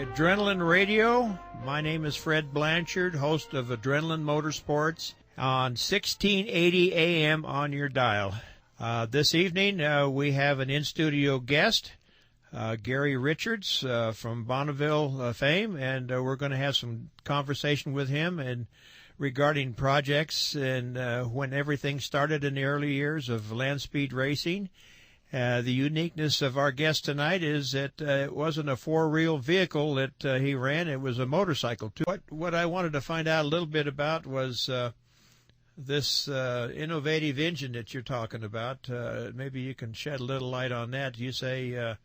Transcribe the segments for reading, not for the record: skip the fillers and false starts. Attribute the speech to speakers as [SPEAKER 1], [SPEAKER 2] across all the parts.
[SPEAKER 1] Adrenaline Radio. My name is Fred Blanchard, host of Adrenaline Motorsports on 1680 AM on your dial. This evening we have an in-studio guest, Gary Richards from Bonneville fame, and we're going to have some conversation with him and regarding projects and when everything started in the early years of land speed racing. The uniqueness of our guest tonight is that it wasn't a four-wheel vehicle that he ran. It was a motorcycle, too. What I wanted to find out a little bit about was this innovative engine that you're talking about. Maybe you can shed a little light on that. You say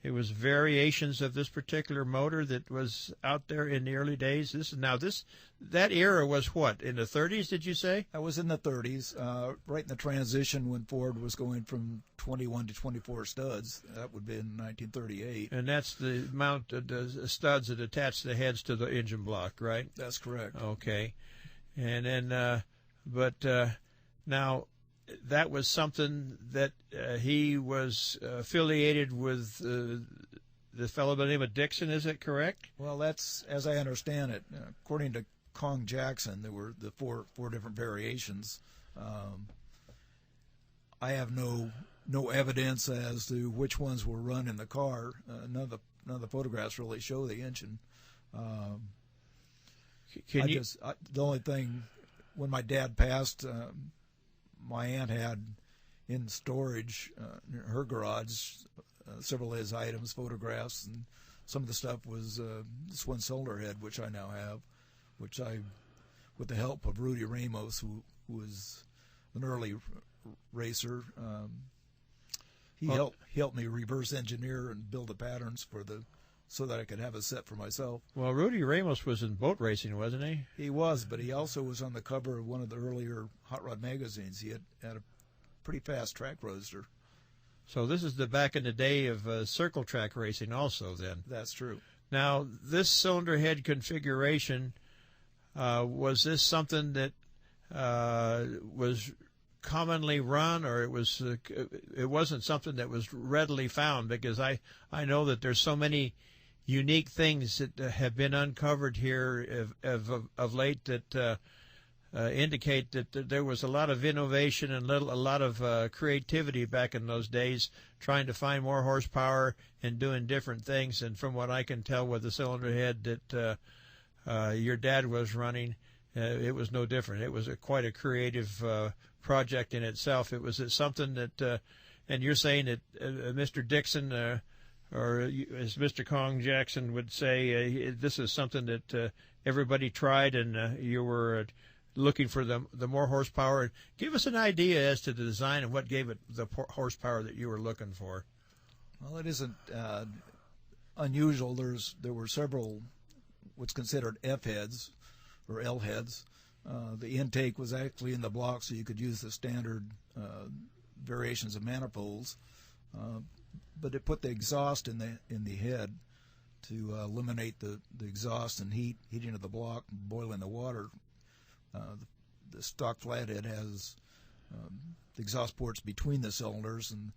[SPEAKER 1] it was variations of this particular motor that was out there in the early days. That era was what, in the 30s, did you say?
[SPEAKER 2] I was in the 30s, right in the transition when Ford was going from 21 to 24 studs. That would be in 1938.
[SPEAKER 1] And that's the amount of the studs that attach the heads to the engine block, right?
[SPEAKER 2] That's correct.
[SPEAKER 1] Okay. And then, now, that was something that he was affiliated with the fellow by the name of Dixon, is it correct?
[SPEAKER 2] Well, that's, as I understand it, according to Kong Jackson, there were the four different variations. I have no evidence as to which ones were run in the car. None of the photographs really show the engine. The only thing, when my dad passed, my aunt had in storage in her garage several of his items, photographs, and some of the stuff was this one cylinder head, which I now have, which I, with the help of Rudy Ramos, who was an early racer, he helped me reverse engineer and build the patterns so that I could have a set for myself.
[SPEAKER 1] Well, Rudy Ramos was in boat racing, wasn't he?
[SPEAKER 2] He was, but he also was on the cover of one of the earlier hot rod magazines. He had a pretty fast track roadster.
[SPEAKER 1] So this is the back in the day of circle track racing also then.
[SPEAKER 2] That's true.
[SPEAKER 1] Now, this cylinder head configuration, was this something that was commonly run, or it wasn't something that was readily found? Because I know that there's so many unique things that have been uncovered here of late that indicate that there was a lot of innovation and a lot of creativity back in those days, trying to find more horsepower and doing different things. And from what I can tell with the cylinder head that your dad was running, it was no different. It was quite a creative project in itself. It was something that, and you're saying that Mr. Dixon, or as Mr. Kong Jackson would say, this is something that everybody tried, and you were looking for the more horsepower. Give us an idea as to the design and what gave it the horsepower that you were looking for.
[SPEAKER 2] Well, it isn't unusual. There were several what's considered F heads or L heads. The intake was actually in the block, so you could use the standard variations of manifolds. But it put the exhaust in the head to eliminate the exhaust and heating of the block, and boiling the water. The stock flathead has the exhaust ports between the cylinders and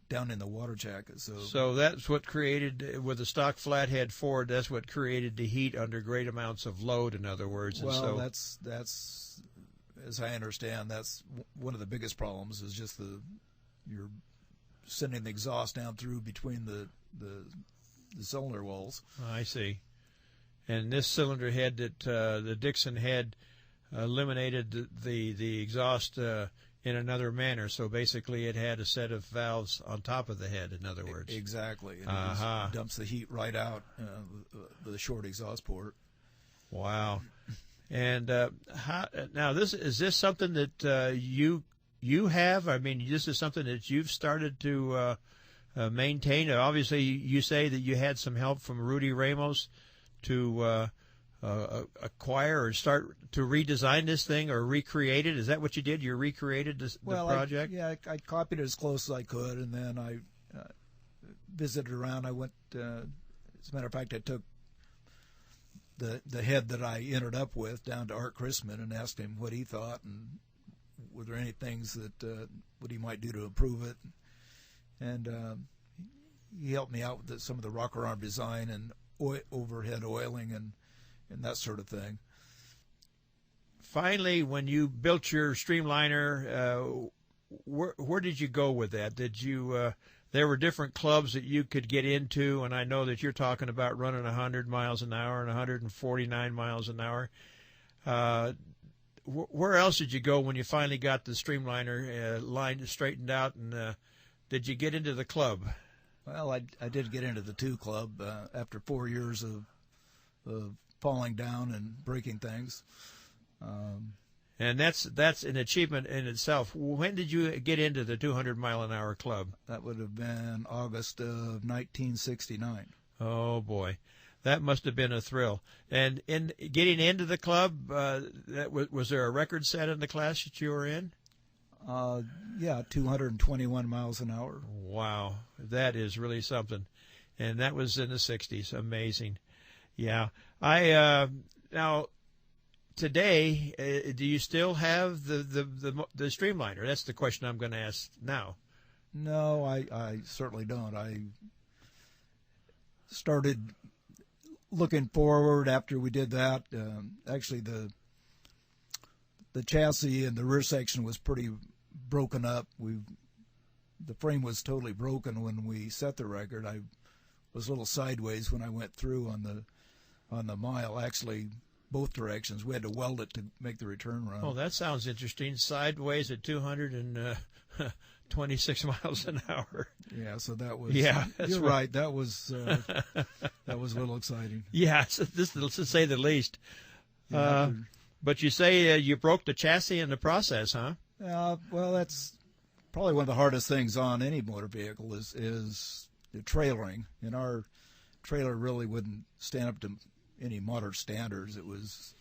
[SPEAKER 2] down in the water jacket.
[SPEAKER 1] So that's what created, with the stock flathead Ford, that's what created the heat under great amounts of load, in other words.
[SPEAKER 2] Well, that's as I understand, that's one of the biggest problems, is just you're sending the exhaust down through between the cylinder walls.
[SPEAKER 1] I see. And this cylinder head that the Dixon had eliminated the exhaust in another manner. So basically it had a set of valves on top of the head, in other words.
[SPEAKER 2] Exactly. And it just dumps the heat right out with a short exhaust port.
[SPEAKER 1] Wow. And now is this something that you have? I mean, this is something that you've started to maintain. Obviously, you say that you had some help from Rudy Ramos to acquire or start to redesign this thing or recreate it. Is that what you did? You recreated the project?
[SPEAKER 2] I copied it as close as I could, and then I visited around. I went, as a matter of fact, I took the head that I ended up with down to Art Chrisman and asked him what he thought and were there any things that what he might do to improve it. And he helped me out with some of the rocker arm design, and overhead oiling and that sort of thing.
[SPEAKER 1] Finally, when you built your streamliner, where did you go with that? Did you there were different clubs that you could get into, and I know that you're talking about running 100 miles an hour and 149 miles an hour. Where else did you go when you finally got the streamliner line straightened out, and did you get into the club?
[SPEAKER 2] Well, I did get into the 2 club after 4 years of falling down and breaking things.
[SPEAKER 1] And that's an achievement in itself. When did you get into the 200-mile-an-hour club?
[SPEAKER 2] That would have been August of 1969.
[SPEAKER 1] Oh, boy. That must have been a thrill. And in getting into the club, was there a record set in the class that you were in?
[SPEAKER 2] Yeah, 221 miles an hour.
[SPEAKER 1] Wow. That is really something. And that was in the 60s. Amazing. Yeah. Now, today, do you still have the streamliner? That's the question I'm going to ask now.
[SPEAKER 2] No, I certainly don't. I started looking forward after we did that. Actually, the chassis and the rear section was pretty broken up. The frame was totally broken when we set the record. I was a little sideways when I went through on the mile. Actually, both directions. We had to weld it to make the return run.
[SPEAKER 1] Oh, that sounds interesting. Sideways at 226 miles an hour.
[SPEAKER 2] Yeah, so that was.
[SPEAKER 1] Yeah,
[SPEAKER 2] you're right. That was a little exciting.
[SPEAKER 1] Yeah, to say the least. But you say you broke the chassis in the process, huh?
[SPEAKER 2] Well, that's probably one of the hardest things on any motor vehicle is the trailering. And our trailer really wouldn't stand up to any modern standards. It was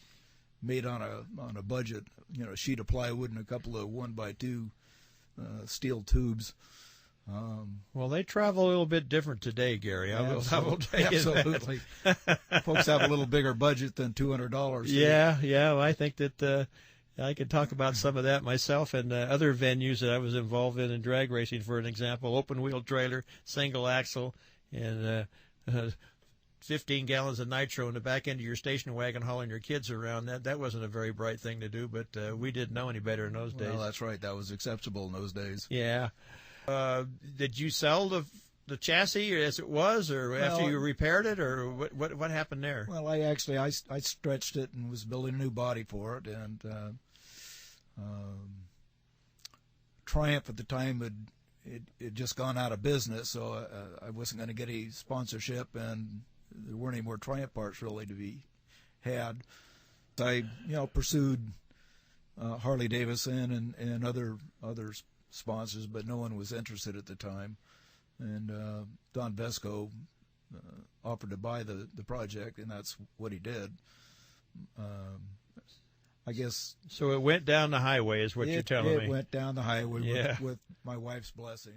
[SPEAKER 2] made on a budget, a sheet of plywood and a couple of 1x2 steel tubes.
[SPEAKER 1] Well, they travel a little bit different today, Gary. I will tell you
[SPEAKER 2] absolutely. Folks have a little bigger budget than $200.
[SPEAKER 1] Yeah. Well, I think that I could talk about some of that myself and other venues that I was involved in drag racing, for an example. Open wheel trailer, single axle, and 15 gallons of nitro in the back end of your station wagon hauling your kids around. That wasn't a very bright thing to do, but we didn't know any better in those days.
[SPEAKER 2] Well, that's right. That was acceptable in those days.
[SPEAKER 1] Yeah. Did you sell the chassis as it was, or after you repaired it, or what happened there?
[SPEAKER 2] Well, I stretched it and was building a new body for it, and Triumph at the time had just gone out of business, so I wasn't going to get any sponsorship, and there weren't any more Triumph parts really to be had. I pursued Harley Davidson and other sponsors, but no one was interested at the time. And Don Vesco offered to buy the project, and that's what he did. I guess.
[SPEAKER 1] So it went down the highway, is what you're telling me.
[SPEAKER 2] It went down the highway with my wife's blessing.